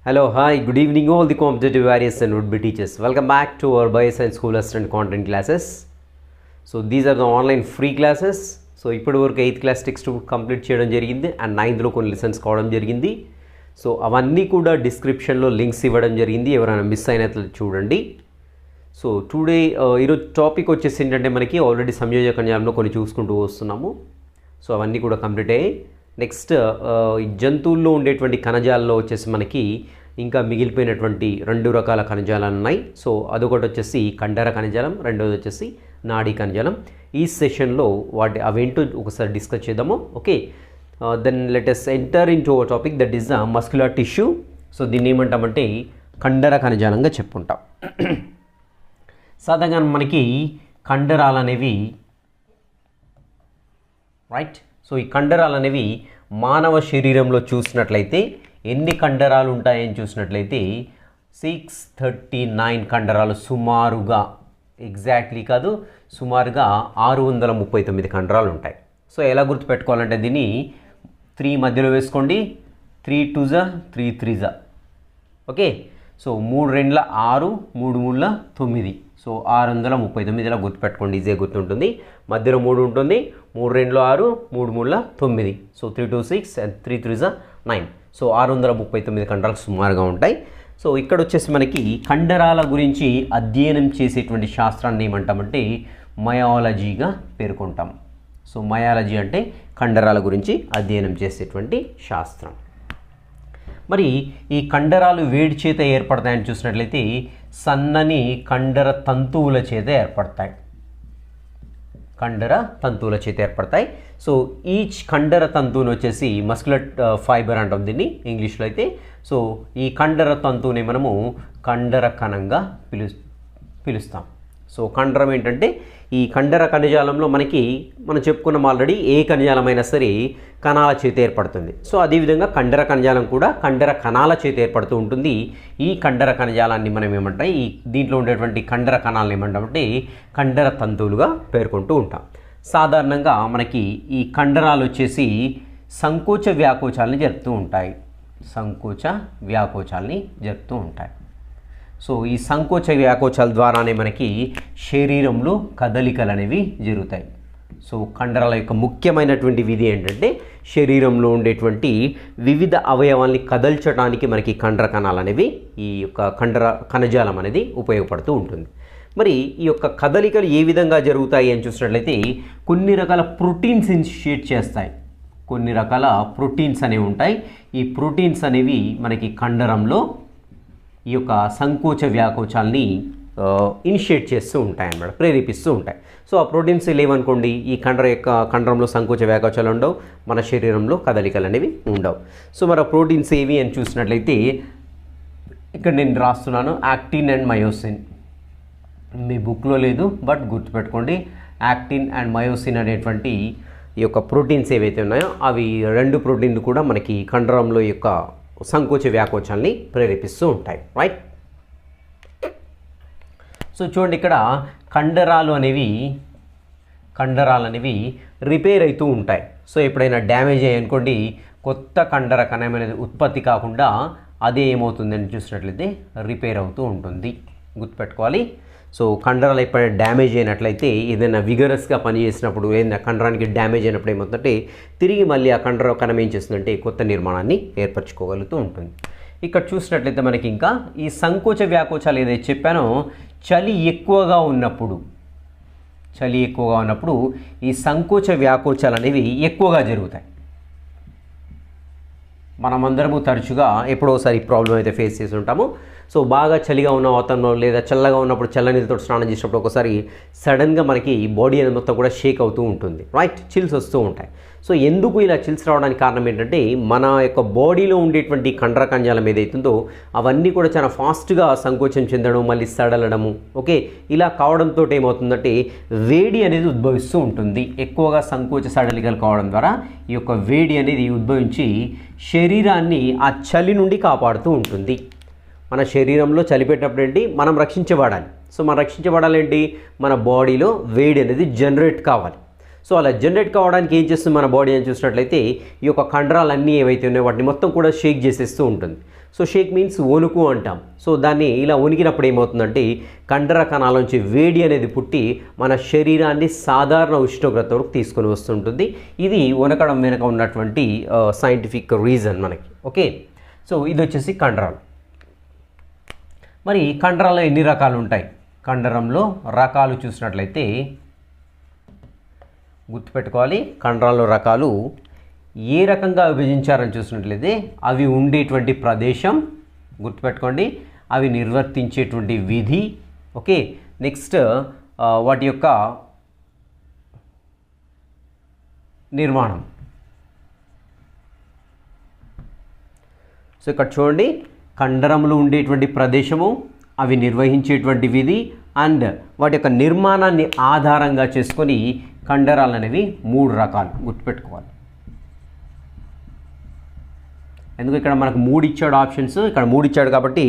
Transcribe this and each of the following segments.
Hello, hi, good evening all the competitive warriors and would-be teachers. Welcome back to our Bioscience School Assistant content classes. So these are the online free classes. So ఇప్పటి వరకు 8th class text complete చేయడం జరిగింది and 9th లో కొన్ని lessons కావడం జరిగింది. So అవన్నీ కూడా డిస్క్రిప్షన్లో లింక్స్ ఇవ్వడం జరిగింది, ఎవరైనా మిస్ అయినట్లయితే చూడండి. సో టుడే ఈరోజు టాపిక్ వచ్చేసి ఏంటంటే మనకి ఆల్రెడీ సంయోజక కణజాలంలో కొన్ని చూసుకుంటూ వస్తున్నాము. సో అవన్నీ కూడా కంప్లీట్ అయ్యాయి. నెక్స్ట్ జంతువుల్లో ఉండేటువంటి కణజాలలో వచ్చేసి మనకి ఇంకా మిగిలిపోయినటువంటి 2 రకాల కణజాలాలు ఉన్నాయి. సో అదొకటి వచ్చేసి కండర కణజాలం, రెండోది వచ్చేసి నాడీ కణజాలం. ఈ సెషన్లో అవేంటో ఒకసారి డిస్కస్ చేద్దాము. Okay, then let us enter into our topic, that is the muscular tissue. So దీన్ని ఏమంటామంటే కండర కణజాలంగా చెప్పుకుంటాం. సాధారణంగా మనకి కండరాలు అనేవి రైట్. సో ఈ కండరాలు అనేవి మానవ శరీరంలో చూసినట్లయితే ఎన్ని కండరాలు ఉంటాయని చూసినట్లయితే 639 కండరాలు సుమారుగా, ఎగ్జాక్ట్లీ కాదు, సుమారుగా 639 కండరాలు ఉంటాయి. సో ఎలా గుర్తుపెట్టుకోవాలంటే దీన్ని 3 మధ్యలో వేసుకోండి. 3 2 3 3 ఓకే. సో 3 2 6, 3 3 9. సో 639 ఇలా గుర్తుపెట్టుకోండి, ఈజీగా గుర్తుంటుంది. మధ్యలో 3 ఉంటుంది, 3 2 6, 3 3 9. So 3 2 6 and 3 3 9. సో 639 కండరాలు సుమారుగా ఉంటాయి. సో ఇక్కడ వచ్చేసి మనకి కండరాల గురించి అధ్యయనం చేసేటువంటి శాస్త్రాన్ని ఏమంటామంటే మయాలజీగా పేర్కొంటాం. సో మయాలజీ అంటే కండరాల గురించి అధ్యయనం చేసేటువంటి శాస్త్రం. మరి ఈ కండరాలు వేడి చేత ఏర్పడతాయని చూసినట్లయితే సన్నని కండర తంతువుల చేత ఏర్పడతాయి. కండర తంతువుల చేత ఏర్పడతాయి. సో ఈచ్ కండర తంతువుని వచ్చేసి మస్కులర్ ఫైబర్ అంటాం దీన్ని ఇంగ్లీష్లో అయితే. సో ఈ కండర తంతువుని మనము కండర కణంగా పిలుస్తాం. సో కండరం ఏంటంటే ఈ కండర కణజాలంలో మనం చెప్పుకున్నాం ఆల్రెడీ, ఏ కణజాలమైనా సరే కణాల చేత ఏర్పడుతుంది. సో అదేవిధంగా కండర కణజాలం కూడా కండర కణాల చేత ఏర్పడుతూ ఉంటుంది. ఈ కండర కణజాలాన్ని మనం ఏమంటాం, ఈ దీంట్లో ఉండేటువంటి కండర కణాలను ఏమంటామంటే కండర తంతువులుగా పేర్కొంటూ ఉంటాం. సాధారణంగా మనకి ఈ కండరాలు వచ్చేసి సంకోచ వ్యాకోచాలని జరుపుతూ ఉంటాయి. సంకోచ వ్యాకోచాలని జరుపుతూ ఉంటాయి. సో ఈ సంకోచ వ్యాకోచాల ద్వారానే మనకి శరీరంలో కదలికలు అనేవి జరుగుతాయి. సో కండరాల యొక్క ముఖ్యమైనటువంటి విధి ఏంటంటే శరీరంలో ఉండేటువంటి వివిధ అవయవాల్ని కదల్చడానికి మనకి కండర కణాలు అనేవి, ఈ యొక్క కండర కణజాలం అనేది ఉపయోగపడుతూ ఉంటుంది. మరి ఈ యొక్క కదలికలు ఏ విధంగా జరుగుతాయి అని చూసినట్లయితే కొన్ని రకాల ప్రోటీన్స్ ఇనిషియేట్ చేస్తాయి. కొన్ని రకాల ప్రోటీన్స్ అనేవి ఉంటాయి. ఈ ప్రోటీన్స్ అనేవి మనకి కండరంలో ఈ యొక్క సంకోచ వ్యాకోచాలని ఇనిషియేట్ చేస్తూ ఉంటాయి అన్నమాట, ప్రేరేపిస్తూ ఉంటాయి. సో ఆ ప్రోటీన్స్ లేవనుకోండి, ఈ కండరంలో సంకోచ వ్యాకోచాలు ఉండవు, మన శరీరంలో కదలికలు అనేవి ఉండవు. సో మరి ఆ ప్రోటీన్స్ ఏవి అని చూసినట్లయితే ఇక్కడ నేను రాస్తున్నాను, యాక్టిన్ అండ్ మయోసిన్. మీ బుక్లో లేదు, బట్ గుర్తుపెట్టుకోండి. యాక్టిన్ అండ్ మయోసిన్ అనేటువంటి ఈ యొక్క ప్రోటీన్స్ ఏవైతే ఉన్నాయో అవి 2 ప్రోటీన్లు కూడా మనకి కండరంలో యొక్క సంకోచ వ్యాకోచాలని ప్రేరేపిస్తూ ఉంటాయి. రైట్. సో చూడండి, ఇక్కడ కండరాలు అనేవి రిపేర్ అవుతూ ఉంటాయి. సో ఎప్పుడైనా డ్యామేజ్ అయ్యనుకోండి, కొత్త కండర కణం అనేది ఉత్పత్తి కాకుండా అదే ఏమవుతుందని చూసినట్లయితే రిపేర్ అవుతూ ఉంటుంది. గుర్తుపెట్టుకోవాలి. సో కండరాలు ఎప్పుడైనా డ్యామేజ్ అయినట్లయితే, ఏదైనా విగరస్గా పనిచేసినప్పుడు, ఏదైనా కండరానికి డ్యామేజ్ అయినప్పుడు ఏమవుతుందంటే తిరిగి మళ్ళీ ఆ కండర కణం ఏం చేస్తుందంటే కొత్త నిర్మాణాన్ని ఏర్పరచుకోగలుగుతూ ఉంటుంది. ఇక్కడ చూసినట్లయితే మనకి ఇంకా ఈ సంకోచ వ్యాకోచాలు ఏదైతే చెప్పానో, చలి ఎక్కువగా ఉన్నప్పుడు ఈ సంకోచ వ్యాకోచాలు అనేవి ఎక్కువగా జరుగుతాయి. మనమందరము తరచుగా ఎప్పుడోసారి ప్రాబ్లం అయితే ఫేస్ చేసి ఉంటాము. సో బాగా చలిగా ఉన్న వాతావరణంలో లేదా చల్లగా ఉన్నప్పుడు చల్లనీళ్ళతో స్నానం చేసినప్పుడు ఒకసారి సడన్గా మనకి బాడీ అనేది మొత్తం కూడా షేక్ అవుతూ ఉంటుంది. రైట్, చిల్స్ వస్తూ ఉంటాయి. సో ఎందుకు ఇలా చిల్స్ రావడానికి కారణం ఏంటంటే మన యొక్క బాడీలో ఉండేటువంటి కండర కణజాలం ఏదైతుందో అవన్నీ కూడా చాలా ఫాస్ట్గా సంకోచం చెందడం, మళ్ళీ సడలడము, ఓకే, ఇలా కావడంతో ఏమవుతుందంటే వేడి అనేది ఉద్భవిస్తూ ఉంటుంది. ఎక్కువగా సంకోచ సడలికలు కావడం ద్వారా ఈ యొక్క వేడి అనేది ఉద్భవించి శరీరాన్ని ఆ చలి నుండి కాపాడుతూ ఉంటుంది. మన శరీరంలో చలి పెట్టినప్పుడు ఏంటి, మనం రక్షించబడాలి. సో మనం రక్షించబడాలి ఏంటి, మన బాడీలో వేడి అనేది జనరేట్ కావాలి. సో అలా జనరేట్ కావడానికి ఏం చేస్తుంది మన బాడీ అని చూసినట్లయితే ఈ యొక్క కండరాలన్నీ ఏవైతే ఉన్నాయో వాటిని మొత్తం కూడా షేక్ చేసేస్తూ ఉంటుంది. సో షేక్ మీన్స్ వణుకు అంటాం. సో దాన్ని ఇలా వణికినప్పుడు ఏమవుతుందంటే కండర కణాల నుంచి వేడి అనేది పుట్టి మన శరీరాన్ని సాధారణ ఉష్ణోగ్రతకు తీసుకొని వస్తుంటుంది. ఇది వణకడం వెనుక ఉన్నటువంటి సైంటిఫిక్ రీజన్ మనకి. ఓకే, సో ఇది వచ్చేసి కండరాలు. మరి కండరాల్లో ఎన్ని రకాలు ఉంటాయి? కండరంలో రకాలు చూసినట్లయితే గుర్తుపెట్టుకోవాలి, కండరాల్లో రకాలు ఏ రకంగా విభజించారని చూసినట్లయితే అవి ఉండేటువంటి ప్రదేశం గుర్తుపెట్టుకోండి, అవి నిర్వర్తించేటువంటి విధి, ఓకే, నెక్స్ట్ వాటి యొక్క నిర్మాణం. సో ఇక్కడ చూడండి, కండరంలో ఉండేటువంటి ప్రదేశము, అవి నిర్వహించేటువంటి విధి అండ్ వాటి యొక్క నిర్మాణాన్ని ఆధారంగా చేసుకొని కండరాలు అనేవి 3 రకాలు గుర్తుపెట్టుకోవాలి. ఎందుకు ఇక్కడ మనకు 3 ఇచ్చాడు ఆప్షన్స్, ఇక్కడ 3 ఇచ్చాడు కాబట్టి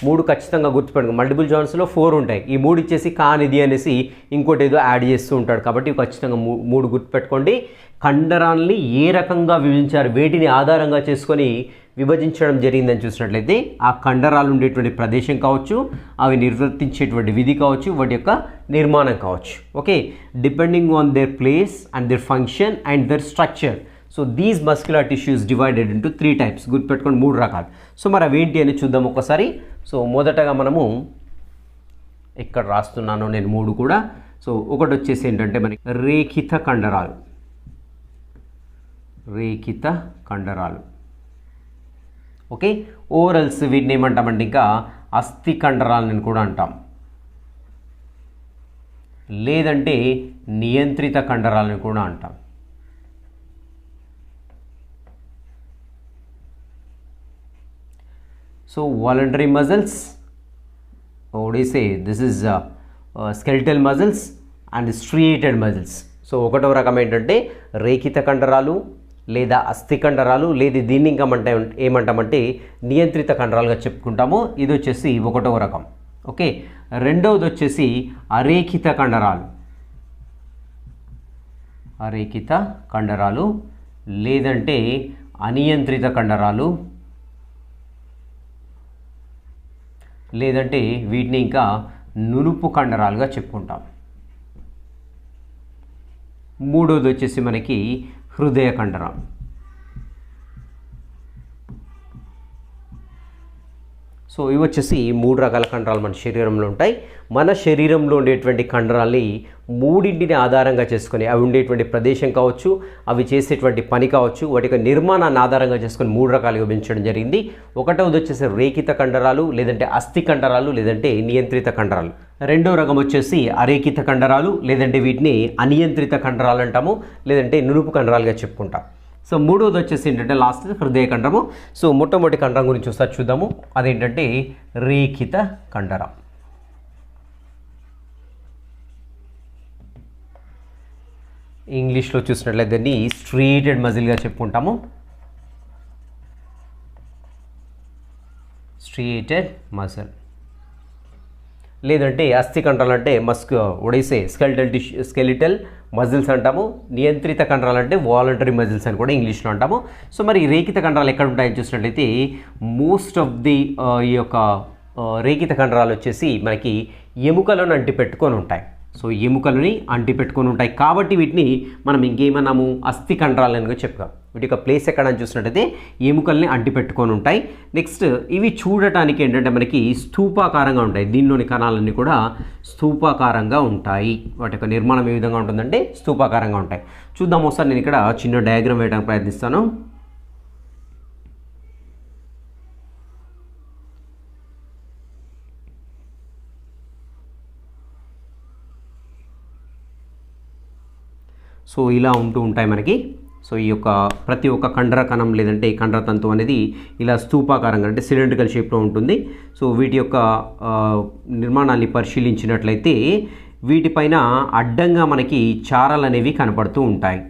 3 ఖచ్చితంగా గుర్తుపెట్టుకో. మల్టిపుల్ చాయిస్లో 4 ఉంటాయి, ఈ 3 ఇచ్చేసి కానిది అనేసి ఇంకోటి ఏదో యాడ్ చేస్తూ ఉంటాడు కాబట్టి ఖచ్చితంగా 3 గుర్తుపెట్టుకోండి. కండరాల్ని ఏ రకంగా విభజించారు, వేటిని ఆధారంగా చేసుకొని విభజించడం జరిగిందని చూసినట్లయితే ఆ కండరాలు ఉండేటువంటి ప్రదేశం కావచ్చు, అవి నిర్వర్తించేటువంటి విధి కావచ్చు, వాటి యొక్క నిర్మాణం కావచ్చు. Okay, depending on their place and their function and their structure. So these muscular tissues divided into 3 types. గుర్తుపెట్టుకొని 3 రకాలు. సో మరి అవేంటి అని చూద్దాం ఒకసారి. సో మొదటగా మనము ఇక్కడ రాస్తున్నాను నేను 3 కూడా. సో ఒకటి వచ్చేసి ఏంటంటే మనకి రేఖిత కండరాలు. రేఖిత కండరాలు, ఓకే, ఓరల్స్ వీటిని ఏమంటామంటే ఇంకా అస్థి కండరాలని కూడా అంటాం, లేదంటే నియంత్రిత కండరాలని కూడా అంటాం. So voluntary muscles, what do you say, this is skeletal muscles and striated muscles. So ఒకటో రకం ఏంటంటే రేఖిత కండరాలు లేదా అస్థి కండరాలు, లేదా దీన్ని ఇంకా ఏమంటామంటే నియంత్రిత కండరాలుగా చెప్పుకుంటాము. ఇది వచ్చేసి ఒకటవ రకం. ఓకే, రెండవది వచ్చేసి అరేఖిత కండరాలు. అరేఖిత కండరాలు లేదంటే అనియంత్రిత కండరాలు, లేదంటే వీటిని ఇంకా నునుపు కండరాలుగా చెప్పుకుంటాం. మూడోది వచ్చేసి మనకి హృదయ కండరం. సో ఇవి వచ్చేసి 3 రకాల కండరాలు మన శరీరంలో ఉంటాయి. మన శరీరంలో ఉండేటువంటి కండరాల్ని 3ంటిని ఆధారంగా చేసుకొని, అవి ఉండేటువంటి ప్రదేశం కావచ్చు, అవి చేసేటువంటి పని కావచ్చు, వాటి యొక్క నిర్మాణాన్ని ఆధారంగా చేసుకొని 3 రకాలుగా విభజించడం జరిగింది. ఒకటవది వచ్చేసి రేఖిత కండరాలు, లేదంటే అస్థి కండరాలు, లేదంటే నియంత్రిత కండరాలు. రెండో రకం వచ్చేసి అరేఖిత కండరాలు, లేదంటే వీటిని అనియంత్రిత కండరాలు అంటాము, లేదంటే నునుపు కండరాలుగా చెప్పుకుంటాం. సో మూడోది వచ్చేసి ఏంటంటే లాస్ట్ హృదయ కండరము. సో మొట్టమొదటి కండరం గురించి ఒకసారి చూద్దాము. అదేంటంటే రేఖిత కండరం. ఇంగ్లీష్లో చూసినట్లయితే దీన్ని స్ట్రియేటెడ్ మజిల్గా చెప్పుకుంటాము. స్ట్రియేటెడ్ మజిల్, లేదంటే అస్థి కండరాలు అంటే ఒడైసే స్కెలిటల్ మజిల్స్ అంటాము. నియంత్రిత కండరాలు అంటే వాలంటరీ మజిల్స్ అని కూడా ఇంగ్లీష్లో అంటాము. సో మరి రేఖిత కండరాలు ఎక్కడ ఉంటాయని చూసినట్లయితే మోస్ట్ ఆఫ్ ది ఈ యొక్క రేఖిత కండరాలు వచ్చేసి మనకి ఎముకలను అంటిపెట్టుకొని ఉంటాయి. సో ఎముకలని అంటిపెట్టుకొని ఉంటాయి కాబట్టి వీటిని మనం ఇంకేమన్నాము, అస్థి కండరాలు అని చెప్పుకోం. వీటి యొక్క ప్లేస్ ఎక్కడని చూసినట్టయితే ఎముకల్ని అంటిపెట్టుకొని ఉంటాయి. నెక్స్ట్ ఇవి చూడటానికి ఏంటంటే మనకి స్థూపాకారంగా ఉంటాయి. దీనిలోని కణాలన్నీ కూడా స్థూపాకారంగా ఉంటాయి. వాటి యొక్క నిర్మాణం ఏ విధంగా ఉంటుందంటే స్థూపాకారంగా ఉంటాయి. చూద్దాం ఒకసారి. నేను ఇక్కడ చిన్న డయాగ్రామ్ వేయడానికి ప్రయత్నిస్తాను. సో ఇలా ఉంటూ ఉంటాయి మనకి. సో ఈ యొక్క ప్రతి ఒక్క కండర కణం లేదంటే కండరతంతు అనేది ఇలా స్థూపాకారంగా అంటే సిలిండ్రికల్ షేప్లో ఉంటుంది. సో వీటి యొక్క నిర్మాణాన్ని పరిశీలించినట్లయితే వీటిపైన అడ్డంగా మనకి చారలు అనేవి కనపడుతూ ఉంటాయి.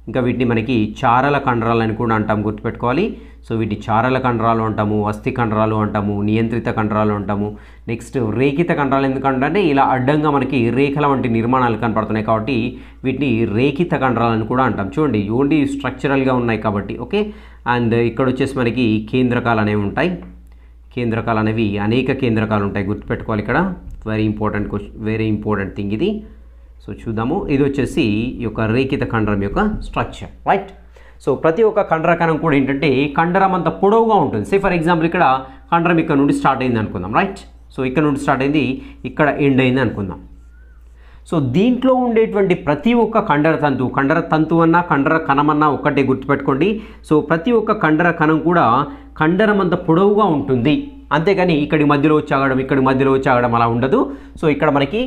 ఇంకా వీటిని మనకి చారల కండరాలు అని కూడా అంటాము, గుర్తుపెట్టుకోవాలి. సో వీటిని చారల కండరాలు అంటాము, అస్థి కండరాలు అంటాము, నియంత్రిత కండరాలు అంటాము. నెక్స్ట్ రేఖిత కండరాలు ఎందుకంటే ఇలా అడ్డంగా మనకి రేఖల వంటి నిర్మాణాలు కనపడుతున్నాయి కాబట్టి వీటిని రేఖిత కండరాలు అని కూడా అంటాం. చూడండి ఓన్లీ స్ట్రక్చరల్గా ఉన్నాయి కాబట్టి. ఓకే, అండ్ ఇక్కడ వచ్చేసి మనకి కేంద్రకాలు అనేవి ఉంటాయి. కేంద్రకాలు అనేవి అనేక కేంద్రకాలు ఉంటాయి, గుర్తుపెట్టుకోవాలి. ఇక్కడ very important question, very important thing ఇది. సో చూద్దాము. ఇది వచ్చేసి ఈ యొక్క రేఖిత కండరం యొక్క స్ట్రక్చర్, రైట్. సో ప్రతి ఒక్క కండర కణం కూడా ఏంటంటే కండరం అంత పొడవుగా ఉంటుంది. సే ఫర్ ఎగ్జాంపుల్ ఇక్కడ కండరం ఇక్కడ నుండి స్టార్ట్ అయింది అనుకుందాం, రైట్. సో ఇక్కడ నుండి స్టార్ట్ అయింది, ఇక్కడ ఎండ్ అయింది అనుకుందాం. సో దీంట్లో ఉండేటువంటి ప్రతి ఒక్క కండర తంతు అన్నా కండర కణమన్నా ఒక్కటే గుర్తుపెట్టుకోండి. సో ప్రతి ఒక్క కండర కణం కూడా కండరం అంత పొడవుగా ఉంటుంది, అంతేకాని ఇక్కడి మధ్యలో వచ్చాగడం ఇక్కడి మధ్యలో వచ్చాగడం అలా ఉండదు. సో ఇక్కడ మనకి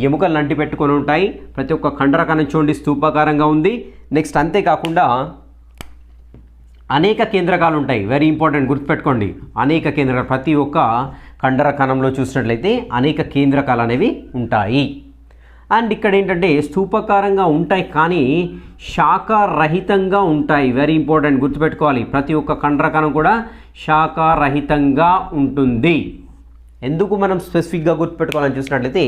ఎముకలు నంటి పెట్టుకొని ఉంటాయి. ప్రతి ఒక్క కండర కణం చూడండి స్తూపాకారంగా ఉంది. నెక్స్ట్ అంతేకాకుండా అనేక కేంద్రకాలు ఉంటాయి, వెరీ ఇంపార్టెంట్ గుర్తుపెట్టుకోండి. అనేక కేంద్రకాలు ప్రతి ఒక్క కండర కణంలో చూసినట్లయితే అనేక కేంద్రకాలు అనేవి ఉంటాయి. అండ్ ఇక్కడ ఏంటంటే స్తూపాకారంగా ఉంటాయి కానీ శాఖారహితంగా ఉంటాయి, వెరీ ఇంపార్టెంట్ గుర్తుపెట్టుకోవాలి. ప్రతి ఒక్క కండర కణం కూడా శాఖారహితంగా ఉంటుంది. ఎందుకు మనం స్పెసిఫిక్గా గుర్తుపెట్టుకోవాలని చూసినట్లయితే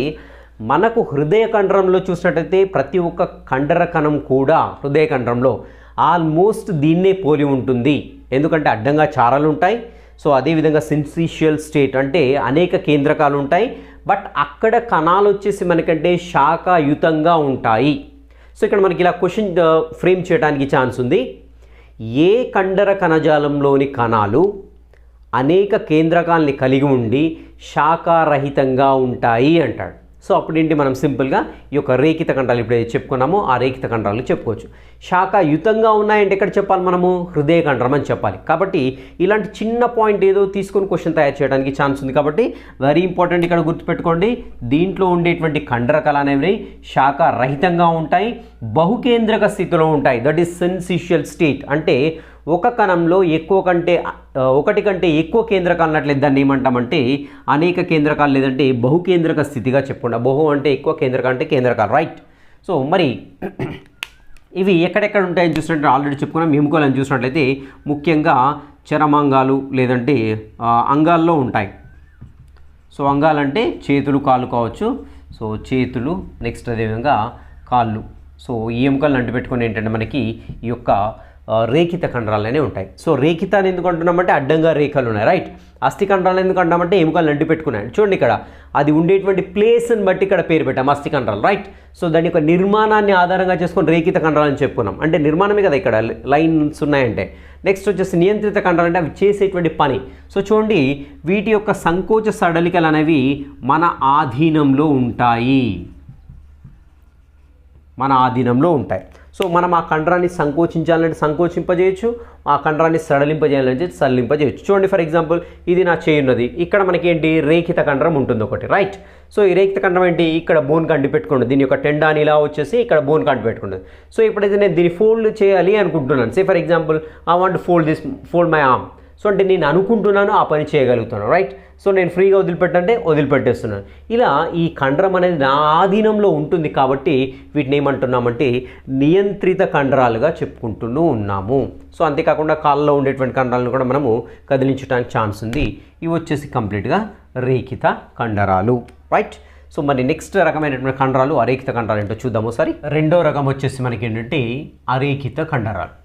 మనకు హృదయ కండరంలో చూసినట్లయితే ప్రతి ఒక్క కండర కణం కూడా హృదయ కండరంలో ఆల్మోస్ట్ దీన్నే పోలి ఉంటుంది, ఎందుకంటే అడ్డంగా చారాలు ఉంటాయి. సో అదేవిధంగా సిన్సిషియల్ స్టేట్ అంటే అనేక కేంద్రకాలు ఉంటాయి, బట్ అక్కడ కణాలు వచ్చేసి మనకంటే శాఖాయుతంగా ఉంటాయి. సో ఇక్కడ మనకి ఇలా క్వశ్చన్ ఫ్రేమ్ చేయడానికి ఛాన్స్ ఉంది. ఏ కండర కణజాలంలోని కణాలు అనేక కేంద్రకాలని కలిగి ఉండి శాఖారహితంగా ఉంటాయి అంటాడు. సో అప్పుడేంటి మనం సింపుల్గా ఈ యొక్క రేఖిత కండరాలు ఇప్పుడు చెప్పుకున్నామో ఆ రేఖిత కండరాలు చెప్పుకోవచ్చు. శాఖాయుతంగా ఉన్నాయంటే ఎక్కడ చెప్పాలి మనము? హృదయ కండరం అని చెప్పాలి. కాబట్టి ఇలాంటి చిన్న పాయింట్ ఏదో తీసుకొని క్వశ్చన్ తయారు చేయడానికి ఛాన్స్ ఉంది. కాబట్టి వెరీ ఇంపార్టెంట్ ఇక్కడ గుర్తుపెట్టుకోండి. దీంట్లో ఉండేటువంటి కండరకాలు అనేవి శాఖారహితంగా ఉంటాయి, బహుకేంద్రక స్థితిలో ఉంటాయి. That is syncytial state. అంటే ఒక కణంలో ఒకటి కంటే ఎక్కువ కేంద్రకాలు ఉన్నట్లయితే దాన్ని ఏమంటామంటే అనేక కేంద్రకాలు లేదంటే బహుకేంద్రక స్థితిగా చెప్పుకుంటా. బహు అంటే ఎక్కువ, కేంద్రకాలు అంటే కేంద్రకాలు, రైట్. సో మరి ఇవి ఎక్కడెక్కడ ఉంటాయని చూసినట్టు ఆల్రెడీ చెప్పుకున్నాం. ఎముకలను చూసినట్లయితే ముఖ్యంగా చరమాంగాలు లేదంటే అంగాల్లో ఉంటాయి. సో అంగాలంటే చేతులు కాళ్ళు కావచ్చు. సో చేతులు, నెక్స్ట్ అదేవిధంగా కాళ్ళు. సో ఈ ఎముకలను అంటిపెట్టుకుని ఏంటంటే మనకి ఈ యొక్క రేఖిత కండరాలనే ఉంటాయి. సో రేఖిత అని ఎందుకు అంటున్నామంటే అడ్డంగా రేఖలు ఉన్నాయి, రైట్. అస్థి కండరాలు ఎందుకు అంటామంటే ఎముకలు నంటి పెట్టుకున్నాయి. చూడండి ఇక్కడ అది ఉండేటువంటి ప్లేస్ని బట్టి ఇక్కడ పేరు పెట్టాం అస్థి కండరాలు, రైట్. సో దాని యొక్క నిర్మాణాన్ని ఆధారంగా చేసుకొని రేఖిత కండరాలని చెప్పుకున్నాం. అంటే నిర్మాణమే కదా ఇక్కడ లైన్స్ ఉన్నాయంటే. నెక్స్ట్ వచ్చేసి నియంత్రిత కండరాలు అంటే అవి చేసేటువంటి పని. సో చూడండి వీటి యొక్క సంకోచ సడలికలు అనేవి మన ఆధీనంలో ఉంటాయి, మన ఆధీనంలో ఉంటాయి. సో మనం ఆ కండరాన్ని సంకోచించాలంటే సంకోచింపజేయచ్చు, ఆ కండరాన్ని సడలింపజేయాలంటే సడలింపజేయచ్చు. చూడండి ఫర్ ఎగ్జాంపుల్ ఇది నా చేయి ఉన్నది, ఇక్కడ మనకి ఏంటి రేఖిత కండరం ఉంటుంది ఒకటి, రైట్. సో ఈ రేఖిత కండరం ఏంటి ఇక్కడ బోన్ కంటి పెట్టుకుంటుంది, దీని యొక్క టెండాన్ ఇలా వచ్చేసి ఇక్కడ బోన్ కంటి పెట్టుకుంటుంది. సో ఇప్పుడైతే నేను దీన్ని ఫోల్డ్ చేయాలి అనుకుంటున్నాను. Say for example I want fold my arm. So అంటే నేను అనుకుంటున్నాను ఆ పని చేయగలుగుతాను, రైట్. సో నేను ఫ్రీగా వదిలిపెట్టేస్తున్నాను. ఇలా ఈ కండరం అనేది నా ఆధీనంలో ఉంటుంది కాబట్టి వీటిని ఏమంటున్నామంటే నియంత్రిత కండరాలుగా చెప్పుకుంటూ ఉన్నాము. సో అంతేకాకుండా కాళ్ళలో ఉండేటువంటి కండరాలను కూడా మనము కదిలించడానికి ఛాన్స్ ఉంది. ఇవి వచ్చేసి కంప్లీట్గా రేఖిత కండరాలు, రైట్. సో మరి నెక్స్ట్ రకమైనటువంటి కండరాలు అరేఖిత కండరాలు ఏంటో చూద్దాము ఒకసారి. రెండో రకం వచ్చేసి మనకి ఏంటంటే అరేఖిత కండరాలు.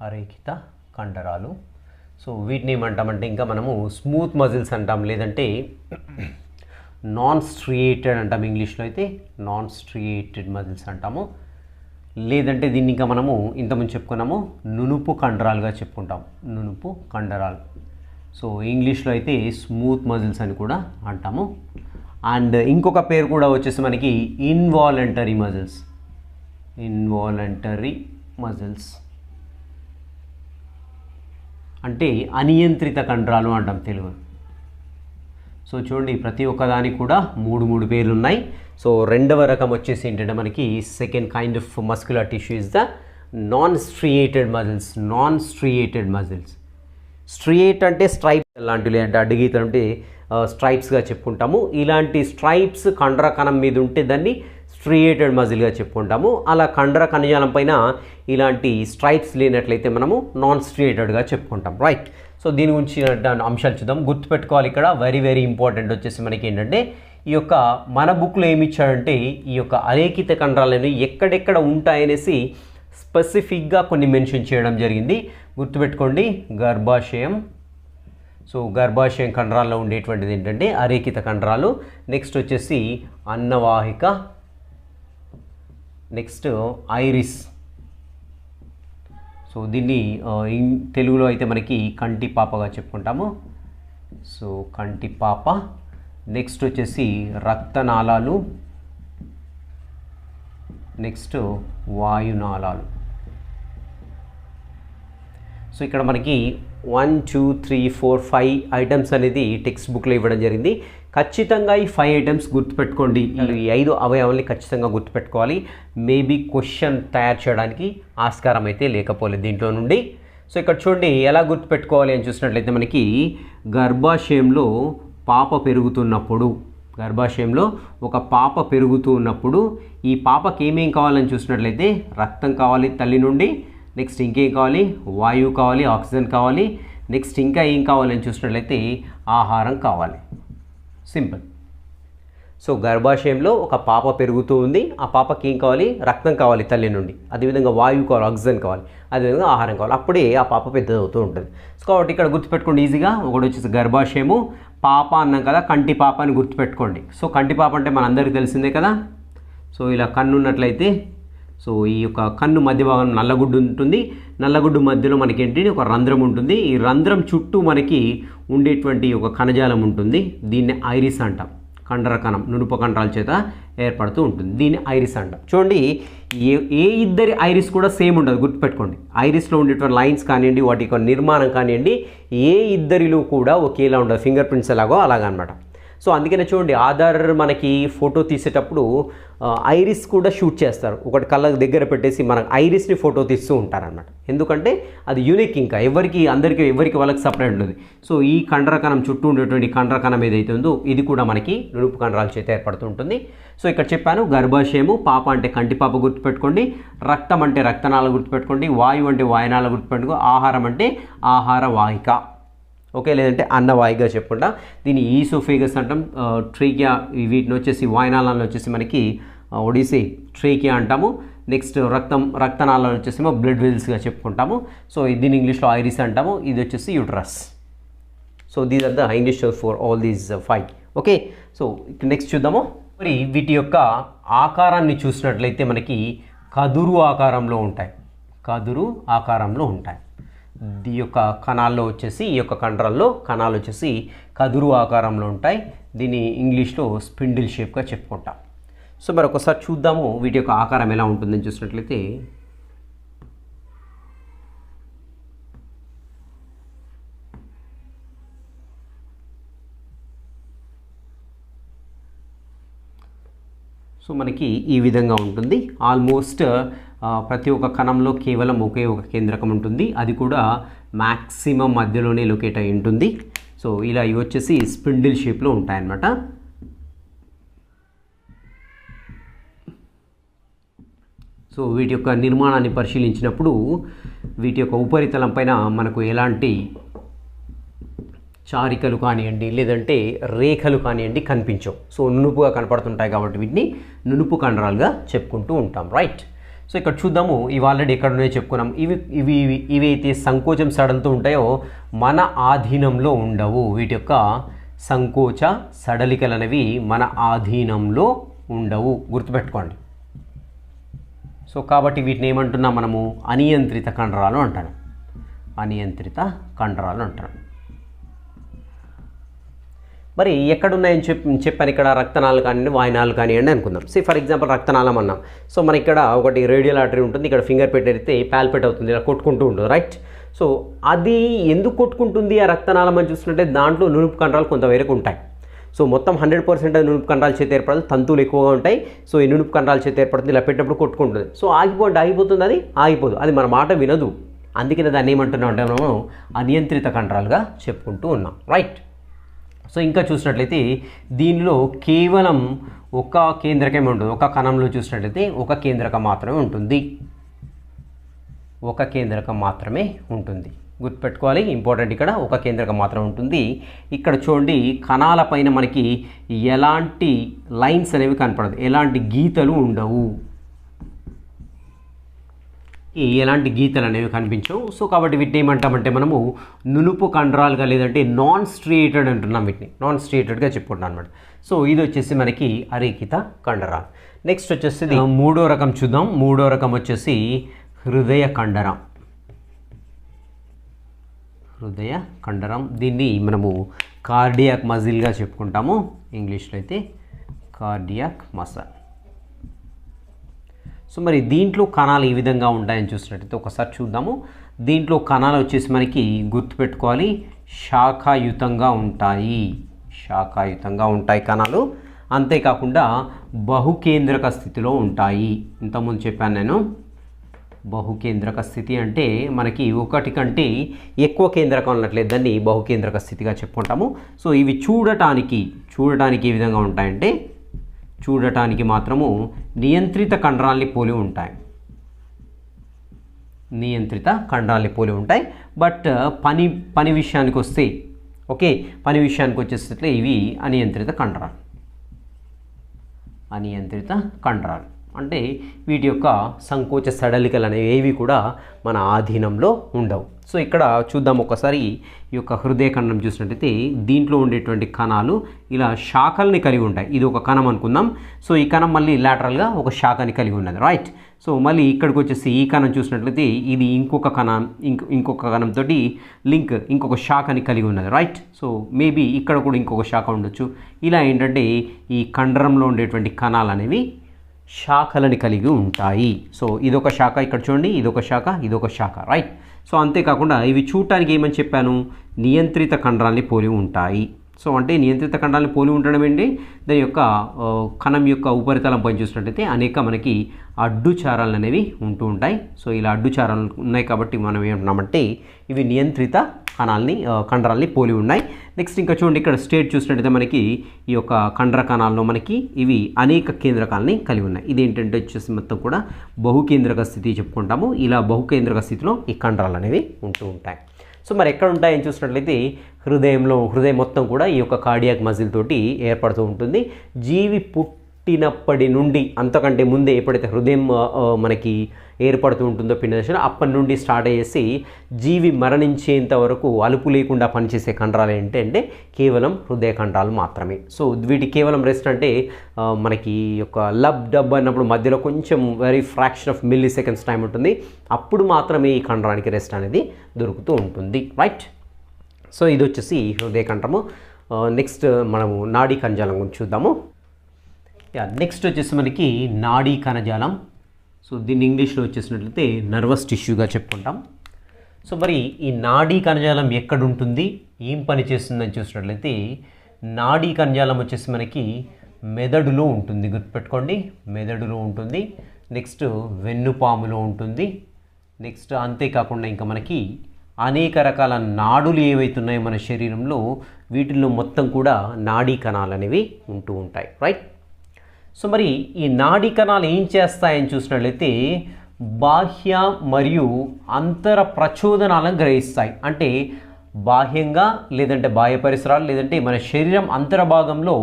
అరేఖిత కండరాలు. సో వీటిని ఏమంటామంటే ఇంకా మనము స్మూత్ మజిల్స్ అంటాం, లేదంటే నాన్ స్ట్రియేటెడ్ అంటాం. ఇంగ్లీష్లో అయితే నాన్ స్ట్రియేటెడ్ మజిల్స్ అంటాము, లేదంటే దీన్ని ఇంకా మనము ఇంతకుముందు చెప్పుకున్నాము నునుపు కండరాలుగా చెప్పుకుంటాం, నునుపు కండరాలు. సో ఇంగ్లీష్లో అయితే స్మూత్ మజిల్స్ అని కూడా అంటాము. అండ్ ఇంకొక పేరు కూడా వచ్చేసి మనకి ఇన్వాలంటరీ మజిల్స్, ఇన్వాలంటరీ మజిల్స్ అంటే అనియంత్రిత కండరాలు అంటాం తెలుగు. సో చూడండి ప్రతి ఒక్కదానికి కూడా మూడు పేర్లు ఉన్నాయి. సో రెండవ రకం వచ్చేసి ఏంటంటే మనకి second kind of muscular tissue is the non striated muscles. Non striated muscles, striate అంటే స్ట్రైప్స్ లాంటివి, లేదంటే అడ్డగీత అంటే స్ట్రైప్స్గా చెప్పుకుంటాము. ఇలాంటి స్ట్రైప్స్ కండర కణం మీద ఉంటే దాన్ని స్ట్రియేటెడ్ మజిల్గా చెప్పుకుంటాము. అలా కండర కణజాలం పైన ఇలాంటి స్ట్రైప్స్ లేనట్లయితే మనము నాన్ స్ట్రియేటెడ్గా చెప్పుకుంటాం, రైట్. సో దీని గురించి అంశాలు చూద్దాం. గుర్తుపెట్టుకోవాలి ఇక్కడ వెరీ ఇంపార్టెంట్ వచ్చేసి మనకి ఏంటంటే ఈ యొక్క మన బుక్లో ఏమి ఇచ్చాడంటే ఈ యొక్క అరేఖిత కండరాలు అనేవి ఎక్కడెక్కడ ఉంటాయనేసి స్పెసిఫిక్గా కొన్ని మెన్షన్ చేయడం జరిగింది. గుర్తుపెట్టుకోండి గర్భాశయం. సో గర్భాశయం కండరాల్లో ఉండేటువంటిది ఏంటంటే అరేఖిత కండరాలు. నెక్స్ట్ వచ్చేసి అన్నవాహిక, నెక్స్ట్ ఐరిస్. సో దీన్ని తెలుగులో అయితే మనకి కంటి పాపగా చెప్పుకుంటాము. సో కంటి పాప. నెక్స్ట్ వచ్చేసి రక్తనాళాలు, నెక్స్ట్ వాయునాళాలు. సో ఇక్కడ మనకి 1 2 3 4 5 ఐటమ్స్ అనేది టెక్స్ట్ బుక్లో ఇవ్వడం జరిగింది. ఖచ్చితంగా ఈ 5 ఐటమ్స్ గుర్తుపెట్టుకోండి. ఈ 5 అవయవాల్ని ఖచ్చితంగా గుర్తుపెట్టుకోవాలి. మేబీ క్వశ్చన్ తయారు చేయడానికి ఆస్కారం అయితే లేకపోలేదు దీంట్లో నుండి. సో ఇక్కడ చూడండి ఎలా గుర్తుపెట్టుకోవాలి అని చూసినట్లయితే మనకి గర్భాశయంలో పాప పెరుగుతున్నప్పుడు, గర్భాశయంలో ఒక పాప పెరుగుతూ ఉన్నప్పుడు ఈ పాపకి ఏమేం కావాలని చూసినట్లయితే రక్తం కావాలి తల్లి నుండి. నెక్స్ట్ ఇంకేం కావాలి? వాయువు కావాలి, ఆక్సిజన్ కావాలి. నెక్స్ట్ ఇంకా ఏం కావాలని చూసినట్లయితే ఆహారం కావాలి. సింపుల్. సో గర్భాశయంలో ఒక పాప పెరుగుతూ ఉంది. ఆ పాపకి ఏం కావాలి? రక్తం కావాలి తల్లి నుండి. అదేవిధంగా వాయువు కావాలి, ఆక్సిజన్ కావాలి, అదేవిధంగా ఆహారం కావాలి. అప్పుడే ఆ పాప పెద్దదవుతూ ఉంటుంది. సో కాబట్టి ఇక్కడ గుర్తుపెట్టుకోండి ఈజీగా. ఒకటి వచ్చేసి గర్భాశయము, పాప అన్నాం కదా, కంటి పాప అని గుర్తుపెట్టుకోండి. సో కంటి పాప అంటే మనందరికీ తెలిసిందే కదా. సో ఇలా కన్ను ఉన్నట్లయితే సో ఈ యొక్క కన్ను మధ్య భాగం నల్లగుడ్డు ఉంటుంది. నల్లగుడ్డు మధ్యలో మనకి ఏంటి ఒక రంధ్రం ఉంటుంది. ఈ రంధ్రం చుట్టూ మనకి ఉండేటువంటి ఒక కణజాలం ఉంటుంది. దీన్ని ఐరిస్ అంటాం. కండర కణం నునుపు కండరాల చేత ఏర్పడుతూ ఉంటుంది. దీన్ని ఐరిస్ అంటాం. చూడండి ఏ ఇద్దరి ఐరిస్ కూడా సేమ్ ఉండదు, గుర్తుపెట్టుకోండి. ఐరిస్లో ఉండేటువంటి లైన్స్ కానివ్వండి, వాటి యొక్క నిర్మాణం కానివ్వండి, ఏ ఇద్దరిలో కూడా ఒకేలా ఉండదు. ఫింగర్ ప్రింట్స్ ఎలాగో అలాగనమాట. సో అందుకనే చూడండి ఆధార్ మనకి ఫోటో తీసేటప్పుడు ఐరిస్ కూడా షూట్ చేస్తారు. ఒకటి కళ్ళకు దగ్గర పెట్టేసి మన ఐరిస్ని ఫోటో తీస్తూ ఉంటారనమాట. ఎందుకంటే అది యూనిక్, ఇంకా ఎవరికి వాళ్ళకి సపరేట్ ఉంటుంది. సో ఈ కండర కణం చుట్టూ ఉండేటువంటి కండర కణం ఏదైతే ఉందో ఇది కూడా మనకి నునుపు కండరాల చేత ఏర్పడుతూ ఉంటుంది. సో ఇక్కడ చెప్పాను గర్భాశయము, పాప అంటే కంటి పాప గుర్తుపెట్టుకోండి, రక్తం అంటే రక్తనాళాలు గుర్తుపెట్టుకోండి, వాయువు అంటే వాయునాళాలు గుర్తుపెట్టుకోండి, ఆహారం అంటే ఆహార వాహిక, ఓకే, లేదంటే అన్నవాయిగా చెప్పుకుంటా. దీన్ని ఈసోఫేగస్ అంటాం. ట్రేకియా వీటిని వచ్చేసి వాయునాళాలను వచ్చేసి మనకి ఒడిసి ట్రేకియా అంటాము. నెక్స్ట్ రక్తనాళాలను వచ్చేసి బ్లడ్ వెల్స్గా చెప్పుకుంటాము. సో దీన్ని ఇంగ్లీష్లో ఐరిస్ అంటాము. ఇది వచ్చేసి uterus. So these are the English for all these 5. Okay, so next చూద్దాము. మరి వీటి యొక్క ఆకారాన్ని చూసినట్లయితే మనకి కదురు ఆకారంలో ఉంటాయి. కదురు ఆకారంలో ఉంటాయి. ఈ యొక్క కణాల్లో వచ్చేసి ఈ యొక్క కండరాల్లో కణాలు వచ్చేసి కదురు ఆకారంలో ఉంటాయి. దీన్ని ఇంగ్లీష్లో స్పిండిల్ షేప్గా చెప్పుకుంటాం. సో మరి ఒకసారి చూద్దాము వీటి యొక్క ఆకారం ఎలా ఉంటుందని చూసినట్లయితే సో మనకి ఈ విధంగా ఉంటుంది. ఆల్మోస్ట్ ప్రతి ఒక్క కణంలో కేవలం ఒకే ఒక కేంద్రకం ఉంటుంది. అది కూడా మ్యాక్సిమం మధ్యలోనే లొకేట్ అయి ఉంటుంది. సో ఇలా ఇవి వచ్చేసి స్పిండిల్ షేప్లో ఉంటాయన్నమాట. సో వీటి యొక్క నిర్మాణాన్ని పరిశీలించినప్పుడు వీటి యొక్క ఉపరితలం పైన మనకు ఎలాంటి చారికలు కానివ్వండి లేదంటే రేఖలు కానివ్వండి కనిపించవు. సో నునుపుగా కనపడుతుంటాయి కాబట్టి వీటిని నునుపు కండరాలుగా చెప్పుకుంటూ ఉంటాం. రైట్. సో ఇక్కడ చూద్దాము. ఇవి ఆల్రెడీ ఎక్కడ ఉన్నాయో చెప్పుకున్నాం. ఇవి అయితే సంకోచం సడలుతూ ఉంటాయో మన ఆధీనంలో ఉండవు. వీటి యొక్క సంకోచ సడలికలు అనేవి మన ఆధీనంలో ఉండవు, గుర్తుపెట్టుకోండి. సో కాబట్టి వీటిని ఏమంటున్నాం మనము? అనియంత్రిత కండరాలు అంటాను. అనియంత్రిత కండరాలు అంటారు. మరి ఎక్కడున్నాయని చెప్పాను ఇక్కడ రక్తనాళాలు కానివ్వండి వాయునాళాలు కానివ్వండి అనుకుందాం. ఫర్ ఎగ్జాంపుల్ రక్తనాళం అన్నాం. సో మన ఇక్కడ ఒకటి రేడియల్ ఆర్టరీ ఉంటుంది. ఇక్కడ ఫింగర్ పెట్టేస్తే పాల్పేట్ అవుతుంది, ఇలా కొట్టుకుంటూ ఉంటుంది. రైట్. సో అది ఎందుకు కొట్టుకుంటుంది ఆ రక్తనాళం అని చూస్తుంటే దాంట్లో నునుపు కండరాలు కొంతవరకు ఉంటాయి. సో మొత్తం 100% నునుపు కండరాల చేత ఏర్పడదు, తంతువులు ఎక్కువగా ఉంటాయి. సో ఈ నునుపు కండరాల చేత ఏర్పడుతుంది, ఇలా పెట్టినప్పుడు కొట్టుకుంటుంది. సో ఆగిపోతుంది, అది ఆగిపోదు, అది మన మాట వినదు. అందుకనే దాన్ని ఏమంటున్నాం అంటే మనము అనియంత్రిత కండరాలుగా చెప్పుకుంటూ ఉన్నాం. రైట్. సో ఇంకా చూసినట్లయితే దీనిలో కేవలం ఒక కేంద్రకమే ఉంటుంది. ఒక కణంలో చూసినట్లయితే ఒక కేంద్రకం మాత్రమే ఉంటుంది. ఒక కేంద్రకం మాత్రమే ఉంటుంది, గుర్తుపెట్టుకోవాలి. ఇంపార్టెంట్, ఇక్కడ ఒక కేంద్రకం మాత్రం ఉంటుంది. ఇక్కడ చూడండి కణాల పైన మనకి ఎలాంటి లైన్స్ అనేవి కనపడదు, ఎలాంటి గీతలు ఉండవు. ఎలాంటి గీతలు అనేవి కనిపించవు. సో కాబట్టి వీటిని ఏమంటామంటే మనము నునుపు కండరాలుగా లేదంటే నాన్ స్ట్రియేటెడ్ అంటున్నాం, వీటిని నాన్ స్ట్రియేటెడ్గా చెప్పుకుంటాం అనమాట. సో ఇది వచ్చేసి మనకి అరేఖిత కండరాలు. నెక్స్ట్ వచ్చేసి మూడో రకం చూద్దాం. మూడో రకం వచ్చేసి హృదయ కండరం. హృదయ కండరం దీన్ని మనము కార్డియాక్ మజిల్గా చెప్పుకుంటాము, ఇంగ్లీష్లో అయితే కార్డియాక్ మసల్. సో మరి దీంట్లో కణాలు ఏ విధంగా ఉంటాయని చూసినట్టయితే ఒకసారి చూద్దాము. దీంట్లో కణాలు వచ్చేసి మనకి గుర్తుపెట్టుకోవాలి, శాఖాయుతంగా ఉంటాయి. శాఖాయుతంగా ఉంటాయి కణాలు. అంతేకాకుండా బహుకేంద్రక స్థితిలో ఉంటాయి. ఇంతకుముందు చెప్పాను నేను, బహుకేంద్రక స్థితి అంటే మనకి ఒకటి కంటే ఎక్కువ కేంద్రకం ఉన్నట్లేదు, దాన్ని బహుకేంద్రక స్థితిగా చెప్పుకుంటాము. సో ఇవి చూడటానికి ఏ విధంగా ఉంటాయంటే చూడటానికి మాత్రము నియంత్రిత కండరాల్ని పోలి ఉంటాయి. నియంత్రిత కండరాల్ని పోలి ఉంటాయి. బట్ పని విషయానికి వస్తే ఓకే, పని విషయానికి వచ్చేసరికి ఇవి అనియంత్రిత కండరాలు. అనియంత్రిత కండరాలు అంటే వీటి యొక్క సంకోచ సడలికలు అనేవి ఏవి కూడా మన ఆధీనంలో ఉండవు. సో ఇక్కడ చూద్దాం ఒకసారి. ఈ యొక్క హృదయ కండం చూసినట్టయితే దీంట్లో ఉండేటువంటి కణాలు ఇలా శాఖల్ని కలిగి ఉంటాయి. ఇది ఒక కణం అనుకుందాం. సో ఈ కణం మళ్ళీ లాటరల్గా ఒక శాఖని కలిగి ఉన్నది, రైట్. సో మళ్ళీ ఇక్కడికి వచ్చేసి ఈ కణం చూసినట్లయితే ఇది ఇంకొక కణంతో లింక్ ఇంకొక శాఖని కలిగి ఉన్నది, రైట్. సో మేబీ ఇక్కడ కూడా ఇంకొక శాఖ ఉండొచ్చు. ఇలా ఏంటంటే ఈ కండరంలో ఉండేటువంటి కణాలు అనేవి శాఖలని కలిగి ఉంటాయి. సో ఇదొక శాఖ, ఇక్కడ చూడండి ఇదొక శాఖ, ఇదొక శాఖ, రైట్. సో అంతేకాకుండా ఇవి చూడటానికి ఏమని చెప్పాను, నియంత్రిత కండరాల్ని పోలి ఉంటాయి. సో అంటే నియంత్రిత కండరాల్ని పోలి ఉండడం ఏంటి, దాని యొక్క కణం యొక్క ఉపరితలం పైన చూసినట్టయితే అనేక మనకి అడ్డుచారాలు అనేవి ఉంటూ ఉంటాయి. సో ఇలా అడ్డుచారాలు ఉన్నాయి కాబట్టి మనం ఏమంటున్నామంటే ఇవి నియంత్రిత కండరాల్ని పోలి ఉన్నాయి. నెక్స్ట్ ఇంకా చూడండి ఇక్కడ స్టేట్ చూసినట్టయితే మనకి ఈ యొక్క కండర కణాల్లో మనకి ఇవి అనేక కేంద్రకాలని కలిగి ఉన్నాయి. ఇదేంటంటే వచ్చేసి మొత్తం కూడా బహుకేంద్రక స్థితి చెప్పుకుంటాము. ఇలా బహుకేంద్రక స్థితిలో ఈ కండరాలు అనేవి ఉంటూ ఉంటాయి. సో మరి ఎక్కడ ఉంటాయని చూసినట్లయితే హృదయం మొత్తం కూడా ఈ యొక్క కార్డియాక్ మజిల్ తోటి ఏర్పడుతూ ఉంటుంది. జీవి పుట్టినప్పటి నుండి అంతకంటే ముందే ఎప్పుడైతే హృదయం మనకి ఏర్పడుతూ ఉంటుందో పిండదశ, అప్పటి నుండి స్టార్ట్ అయ్యేసి జీవి మరణించేంత వరకు అలుపు లేకుండా పనిచేసే కండరాలు ఏంటంటే కేవలం హృదయ కండరాలు మాత్రమే. సో వీటి కేవలం రెస్ట్ అంటే మనకి యొక్క లబ్ డబ్ అన్నప్పుడు మధ్యలో కొంచెం very fraction of milli seconds time ఉంటుంది. అప్పుడు మాత్రమే ఈ కండరానికి రెస్ట్ అనేది దొరుకుతూ ఉంటుంది, రైట్. సో ఇది వచ్చేసి హృదయ కండరము. నెక్స్ట్ మనము నాడీ కణజాలం గురించి చూద్దాము. నెక్స్ట్ వచ్చేసి మనకి నాడీ కణజాలం. సో దీన్ని ఇంగ్లీష్లో వచ్చేసినట్లయితే నర్వస్ టిష్యూగా చెప్పుకుంటాం. సో మరి ఈ నాడీ కణజాలం ఎక్కడ ఉంటుంది, ఏం పని చేస్తుందని చూసినట్లయితే నాడీ కణజాలం వచ్చేసి మనకి మెదడులో ఉంటుంది, గుర్తుపెట్టుకోండి, మెదడులో ఉంటుంది. నెక్స్ట్ వెన్నుపాములో ఉంటుంది. నెక్స్ట్ అంతేకాకుండా ఇంకా మనకి అనేక రకాల నాడులు ఏవైతున్నాయో మన శరీరంలో వీటిల్లో మొత్తం కూడా నాడీ కణాలు అనేవి ఉంటూ ఉంటాయి, రైట్. సో మరి ఈ నాడీ కణాలు ఏం చేస్తాయని చూసినట్లయితే బాహ్య మరియు అంతర ప్రచోదనాలను గ్రహిస్తాయి. అంటే బాహ్యంగా లేదంటే బాహ్య పరిసరాలు లేదంటే మన శరీరం అంతర్భాగంలో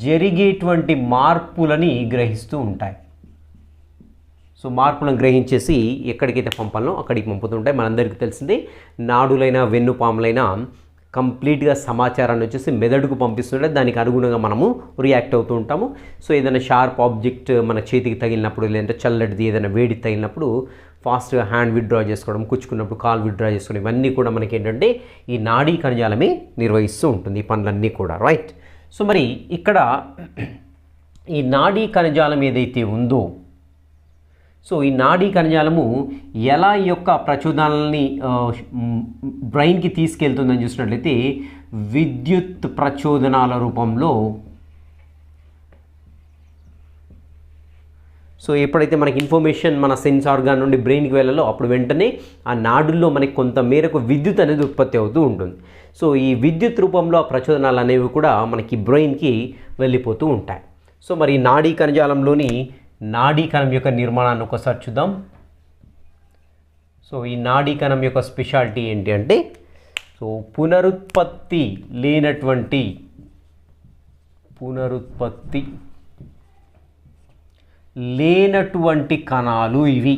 జరిగేటువంటి మార్పులని గ్రహిస్తూ ఉంటాయి. సో మార్పులను గ్రహించేసి ఎక్కడికైతే పంపాలనో అక్కడికి పంపుతుంటాయి. మనందరికీ తెలిసిందే నాడులైన వెన్నుపాములైన కంప్లీట్గా సమాచారాన్ని వచ్చేసి మెదడుకు పంపిస్తుంటే దానికి అనుగుణంగా మనము రియాక్ట్ అవుతూ ఉంటాము. సో ఏదైనా షార్ప్ ఆబ్జెక్ట్ మన చేతికి తగిలినప్పుడు లేదంటే చల్లటిది ఏదైనా వేడి తగిలినప్పుడు ఫాస్ట్గా హ్యాండ్ విత్డ్రా చేసుకోవడం, కుచ్చుకున్నప్పుడు కాల్ విత్డ్రా చేసుకోవడం, ఇవన్నీ కూడా మనకి ఏంటంటే ఈ నాడీ కణజాలమే నిర్వహిస్తూ ఉంటుంది ఈ పనులన్నీ కూడా, రైట్. సో మరి ఇక్కడ ఈ నాడీ కణజాలం ఏదైతే ఉందో, సో ఈ నాడీ కణజాలము ఎలా ఈ యొక్క ప్రచోదనాలని బ్రెయిన్కి తీసుకెళ్తుందని చూసినట్లయితే విద్యుత్ ప్రచోదనాల రూపంలో. సో ఎప్పుడైతే మనకి ఇన్ఫర్మేషన్ మన సెన్స్ ఆర్గాన్ నుండి బ్రెయిన్కి వెళ్ళాలో అప్పుడు వెంటనే ఆ నాడుల్లో మనకి కొంత మేరకు విద్యుత్ అనేది ఉత్పత్తి అవుతూ ఉంటుంది. సో ఈ విద్యుత్ రూపంలో ఆ ప్రచోదనాలు అనేవి కూడా మనకి బ్రెయిన్కి వెళ్ళిపోతూ ఉంటాయి. సో మరి నాడీ కణజాలంలోని నాడీ కణం యొక్క నిర్మాణాన్ని ఒకసారి చూద్దాం. సో ఈ నాడీ కణం యొక్క స్పెషాలిటీ ఏంటి అంటే సో పునరుత్పత్తి లేనటువంటి కణాలు ఇవి,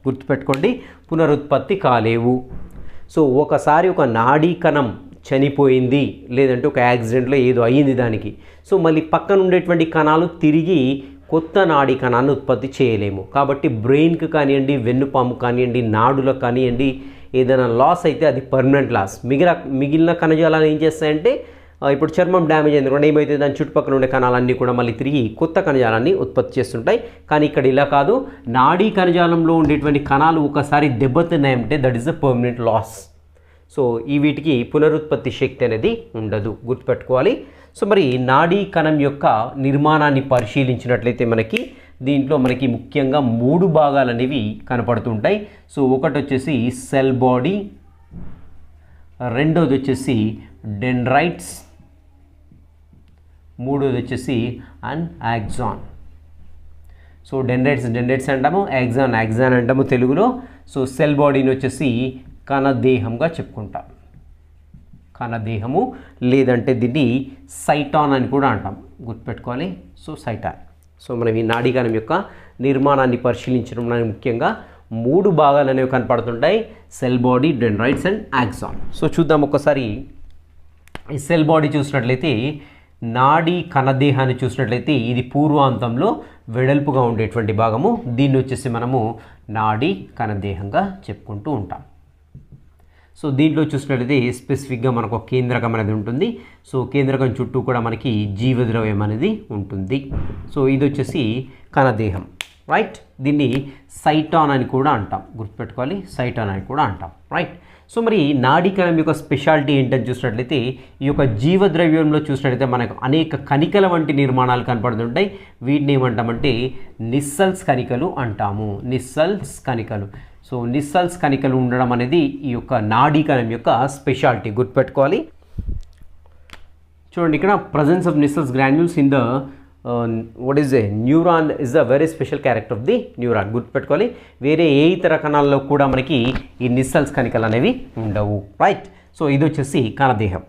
గుర్తుపెట్టుకోండి, పునరుత్పత్తి కాలేవు. సో ఒకసారి ఒక నాడీ కణం చనిపోయింది, లేదంటే ఒక యాక్సిడెంట్లో ఏదో అయ్యింది దానికి, సో మళ్ళీ పక్కన ఉండేటువంటి కణాలు తిరిగి కొత్త నాడీ కణాన్ని ఉత్పత్తి చేయలేము. కాబట్టి బ్రెయిన్కి కానివ్వండి, వెన్నుపాము కానివ్వండి, నాడులకు కానివ్వండి, ఏదైనా లాస్ అయితే అది పర్మనెంట్ లాస్. మిగిలిన కణజాలాలు ఏం చేస్తాయంటే, ఇప్పుడు చర్మం డ్యామేజ్ అయింది కూడా ఏమైతే దాని చుట్టుపక్కల ఉండే కణాలన్నీ కూడా మళ్ళీ తిరిగి కొత్త కణజాలాన్ని ఉత్పత్తి చేస్తుంటాయి. కానీ ఇక్కడ ఇలా కాదు, నాడీ కణజాలంలో ఉండేటువంటి కణాలు ఒకసారి దెబ్బతిన్నాయంటే that is the permanent loss. So ఈ వీటికి పునరుత్పత్తి శక్తి అనేది ఉండదు, గుర్తుపెట్టుకోవాలి. సో మరి నాడీ కణం యొక్క నిర్మాణాన్ని పరిశీలించినట్లయితే దీంట్లో మనకి ముఖ్యంగా 3 భాగాలు అనేవి కనపడుతుంటాయి. సో ఒకటి వచ్చేసి సెల్ బాడీ, రెండోది వచ్చేసి డెండ్రైట్స్, మూడోది వచ్చేసి యాక్సాన్. సో డెండ్రైట్స్ అంటాము, యాక్సాన్ అంటాము తెలుగులో. సో సెల్ బాడీని వచ్చేసి కణదేహంగా చెప్పుకుంటాం, కణదేహము, లేదంటే దీన్ని సైటాన్ అని కూడా అంటాం, గుర్తుపెట్టుకోవాలి. సో సైటాన్. సో మనం ఈ నాడీ కణం యొక్క నిర్మాణాన్ని పరిశీలించడం ముఖ్యంగా 3 భాగాలు అనేవి కనపడుతుంటాయి, cell body, dendrites and axon. So చూద్దాం ఒకసారి. ఈ సెల్ బాడీ చూసినట్లయితే, నాడీ కణదేహాన్ని చూసినట్లయితే ఇది పూర్వాంతంలో వెడల్పుగా ఉండేటువంటి భాగము. దీన్ని వచ్చేసి మనము నాడీ కణదేహంగా చెప్పుకుంటూ ఉంటాం. సో దీంట్లో చూసినట్లయితే స్పెసిఫిక్గా మనకు ఒక కేంద్రకం అనేది ఉంటుంది. సో కేంద్రకం చుట్టూ కూడా మనకి జీవద్రవ్యం అనేది ఉంటుంది. సో ఇది వచ్చేసి కణదేహం, రైట్. దీన్ని సైటాన్ అని కూడా అంటాం, గుర్తుపెట్టుకోవాలి, సైటాన్ అని కూడా అంటాం, రైట్. సో మరి నాడీ కణం యొక్క స్పెషాలిటీ ఏంటని చూసినట్లయితే, ఈ యొక్క జీవద్రవ్యంలో చూసినట్లయితే మనకు అనేక కణికల వంటి నిర్మాణాలు కనపడుతుంటాయి. వీటిని ఏమంటామంటే నిస్సల్స్ కణికలు అంటాము, నిస్సల్స్ కణికలు. సో నిస్సల్స్ కణికలు ఉండడం అనేది ఈ యొక్క నాడీ కణం యొక్క స్పెషాలిటీ, గుర్తుపెట్టుకోవాలి. చూడండి, ఇక్కడ presence of Nissl's granules in the what is a neuron is a very special character of the neuron, గుర్తుపెట్టుకోవాలి. వేరే ఏ ఇతర కణాల్లో కూడా మనకి ఈ నిస్సల్స్ కణికలు అనేవి ఉండవు, రైట్. సో ఇది వచ్చేసి కణదేహం.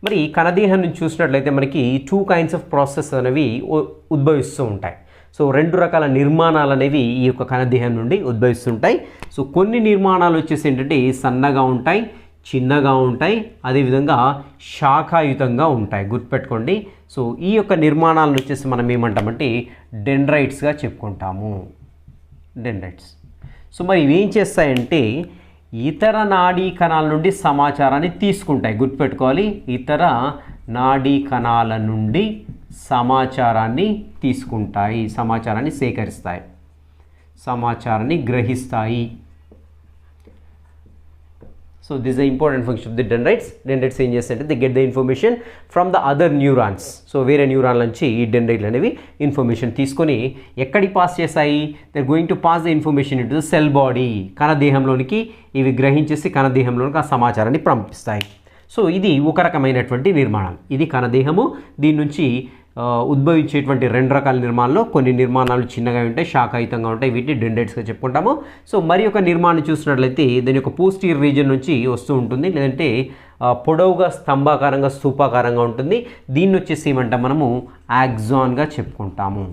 మరి కణదేహం నుంచి చూసినట్లయితే మనకి 2 kinds ఆఫ్ ప్రాసెస్ అనేవి ఉద్భవిస్తూ ఉంటాయి. సో 2 రకాల నిర్మాణాలు అనేవి ఈ యొక్క కణదేహం నుండి ఉద్భవిస్తుంటాయి. సో కొన్ని నిర్మాణాలు వచ్చేసి ఏంటంటే సన్నగా ఉంటాయి, చిన్నగా ఉంటాయి, అదేవిధంగా శాఖాయుతంగా ఉంటాయి, గుర్తుపెట్టుకోండి. సో ఈ యొక్క నిర్మాణాలను వచ్చేసి మనం ఏమంటామంటే డెండ్రైట్స్గా చెప్పుకుంటాము, డెండ్రైట్స్. సో మరి ఇవి ఏం చేస్తాయంటే ఇతర నాడీ కణాల నుండి సమాచారాన్ని తీసుకుంటాయి, గుర్తుపెట్టుకోవాలి. ఇతర నాడీ కణాల నుండి సమాచారాన్ని తీసుకుంటాయి, సమాచారాన్ని సేకరిస్తాయి, సమాచారాన్ని గ్రహిస్తాయి. So this is the important function of the dendrites. Dendrites ఏం చేస్తాయంటే they get the information from the other neurons. So వేరే న్యూరాన్ల నుంచి ఈ డెండ్రైట్లు అనేవి ఇన్ఫర్మేషన్ తీసుకొని ఎక్కడికి పాస్ చేస్తాయి? They are going to pass the information in to the cell body. కణదేహంలోనికి ఇవి గ్రహించేసి కణదేహంలోనికి ఆ సమాచారాన్ని పంపిస్తాయి. సో ఇది ఒక రకమైనటువంటి నిర్మాణం. ఇది కణదేహము. దీని నుంచి ఉద్భవించేటువంటి 2 రకాల నిర్మాణాల్లో కొన్ని నిర్మాణాలు చిన్నగా ఉంటాయి, శాఖాయుతంగా ఉంటాయి, వీటిని డెండ్రైట్స్గా చెప్పుకుంటాము. సో మరి ఒక నిర్మాణం చూసినట్లయితే దీని యొక్క పోస్టీరియర్ రీజన్ నుంచి వస్తూ ఉంటుంది, లేదంటే పొడవుగా స్తంభాకారంగా స్తూపాకారంగా ఉంటుంది. దీన్ని వచ్చేసి ఏమంటాం మనము యాక్సాన్గా చెప్పుకుంటాము,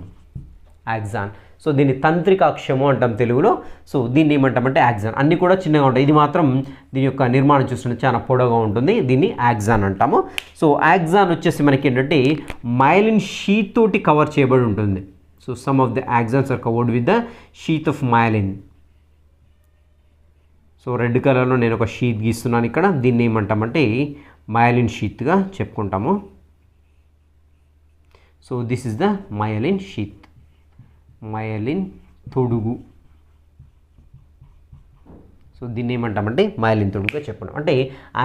యాక్సాన్. సో దీన్ని తంత్రికాక్షము అంటాం తెలుగులో. సో దీన్ని ఏమంటామంటే యాక్సాన్. అన్నీ కూడా చిన్నగా ఉంటాయి, ఇది మాత్రం దీని యొక్క నిర్మాణం చూస్తుంటే చాలా పొడవుగా ఉంటుంది, దీన్ని యాక్సాన్ అంటాము. సో యాక్సాన్ వచ్చేసి మనకి ఏంటంటే మైలిన్ షీత్ తోటి కవర్ చేయబడి ఉంటుంది. So some of the axons are covered with the sheath of myelin. So red కలర్లో నేను ఒక షీత్ గీస్తున్నాను ఇక్కడ, దీన్ని ఏమంటామంటే మైలిన్ షీత్గా చెప్పుకుంటాము. So this is the myelin sheath, myelin తొడుగు. సో దీన్ని ఏమంటామంటే మైలిన్ తొడుగుగా చెప్పుకున్నాం. అంటే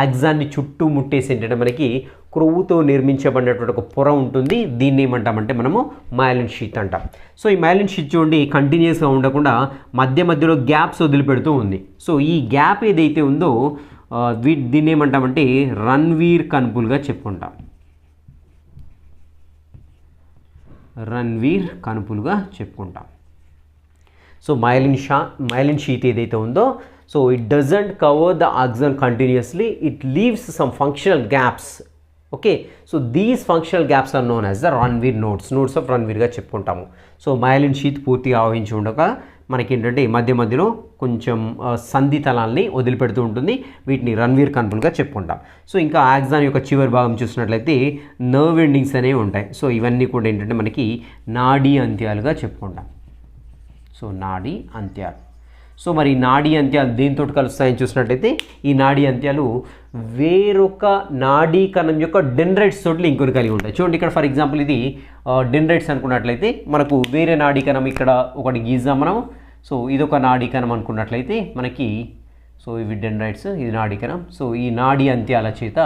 యాక్సాన్ని చుట్టూ ముట్టేసి ఏంటంటే మనకి క్రొవ్వుతో నిర్మించబడినటువంటి ఒక పొర ఉంటుంది, దీన్ని ఏమంటామంటే మనము మైలిన్ షీత్ అంటాం. సో ఈ మైలిన్ షీత్ చూడండి కంటిన్యూస్గా ఉండకుండా మధ్య మధ్యలో గ్యాప్స్ వదిలిపెడుతూ ఉంది. సో ఈ గ్యాప్ ఏదైతే ఉందో దీన్ని ఏమంటామంటే రన్వీర్ కణుపులుగా చెప్పుకుంటాం, రన్వీర్ కణుపులుగా చెప్పుకుంటాం. సో మైలిన్ షీత్ ఏదైతే ఉందో, so it doesn't cover the axon continuously, it leaves some functional gaps. Okay, so these functional gaps are known as the Ranvier nodes of రన్వీర్గా చెప్పుకుంటాము. సో మైలిన్ షీత్ పూర్తిగా ఆవహించి ఉండక మనకి ఏంటంటే మధ్య మధ్యలో కొంచెం సంధి తలాల్ని వదిలిపెడుతూ ఉంటుంది. వీటిని రణ్వీర్ కణుపులుగా చెప్పుకుంటాం. సో ఇంకా ఆక్సాన్ యొక్క చివరి భాగం చూసినట్లయితే నర్వ్ ఎండింగ్స్ అనేవి ఉంటాయి. సో ఇవన్నీ కూడా ఏంటంటే మనకి నాడీ అంత్యాలుగా చెప్పుకుంటాం. సో నాడీ అంత్యాలు. సో మరి నాడీ అంత్యాలు దేనితో కలుస్తాయని చూసినట్లయితే ఈ నాడీ అంత్యాలు వేరొక నాడీ కణం యొక్క డెండ్రైట్స్ తోటి లింకుని కలిగి ఉంటాయి. చూడండి ఇక్కడ ఫర్ ఎగ్జాంపుల్ ఇది డెండ్రైట్స్ అనుకున్నట్లయితే మనకు వేరే నాడీ కణం ఇక్కడ ఒకటి గీద్దాం మనం. సో ఇదొక నాడీ కణం అనుకున్నట్లయితే మనకి సో ఇవి డెండ్రైట్స్, ఇది నాడీ కణం. సో ఈ నాడీ అంత్యాల చేత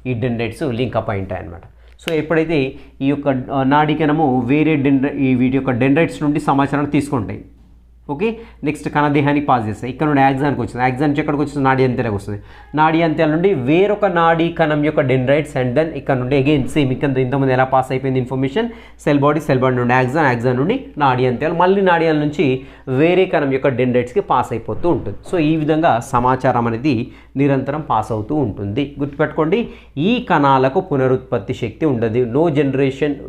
ఈ డెండ్రైట్స్ లింక్ అప్ అయి ఉంటాయి అన్నమాట. సో ఎప్పుడైతే ఈ యొక్క నాడీ కణము వేరే వీటి యొక్క డెండ్రైట్స్ నుండి సమాచారాన్ని తీసుకుంటాయి. ఓకే, నెక్స్ట్ కణదేహానికి పాస్ చేస్తాయి. ఇక్కడ నుండి యాక్సాన్కి వచ్చింది, యాక్సాన్ నుంచి ఎక్కడికి వచ్చింది, నాడీ అంత్యాలకు వస్తుంది. నాడీ అంత్యాల నుండి వేరొక నాడీ కణం యొక్క డెండ్రైట్స్ అండ్ దెన్ ఇక్కడ నుండి అగైన్ సేమ్ ఇక్కడ ఇంతకుముందు ఎలా పాస్ అయిపోయింది ఇన్ఫర్మేషన్ సెల్ బాడీ నుండి యాక్సాన్, యాక్సాన్ నుండి నాడీ అంత్యాలు, మళ్ళీ నాడీల నుంచి వేరే కణం యొక్క డెండ్రైట్స్కి పాస్ అయిపోతూ ఉంటుంది. సో ఈ విధంగా సమాచారం అనేది నిరంతరం పాస్ అవుతూ ఉంటుంది. గుర్తుపెట్టుకోండి, ఈ కణాలకు పునరుత్పత్తి శక్తి ఉండదు.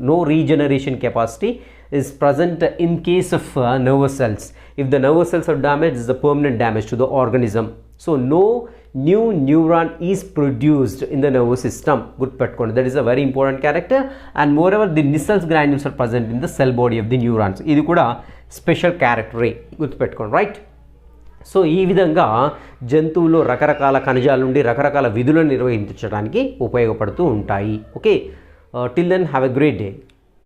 No regeneration capacity is present in case of nervous cells. If the nervous cells are damaged, it's a permanent damage to the organism. So no new neuron is produced in the nervous system. Good petkondi, that is a very important character. And moreover, the Nissen's granules are present in the cell body of the neurons. ఇది కూడా special క్యారెక్టరే, గుర్తుపెట్టుకోండి, right. So ఈ విధంగా జంతువులు రకరకాల ఖనిజాల నుండి రకరకాల విధులను నిర్వహించడానికి ఉపయోగపడుతూ ఉంటాయి. Okay, till then have a great day.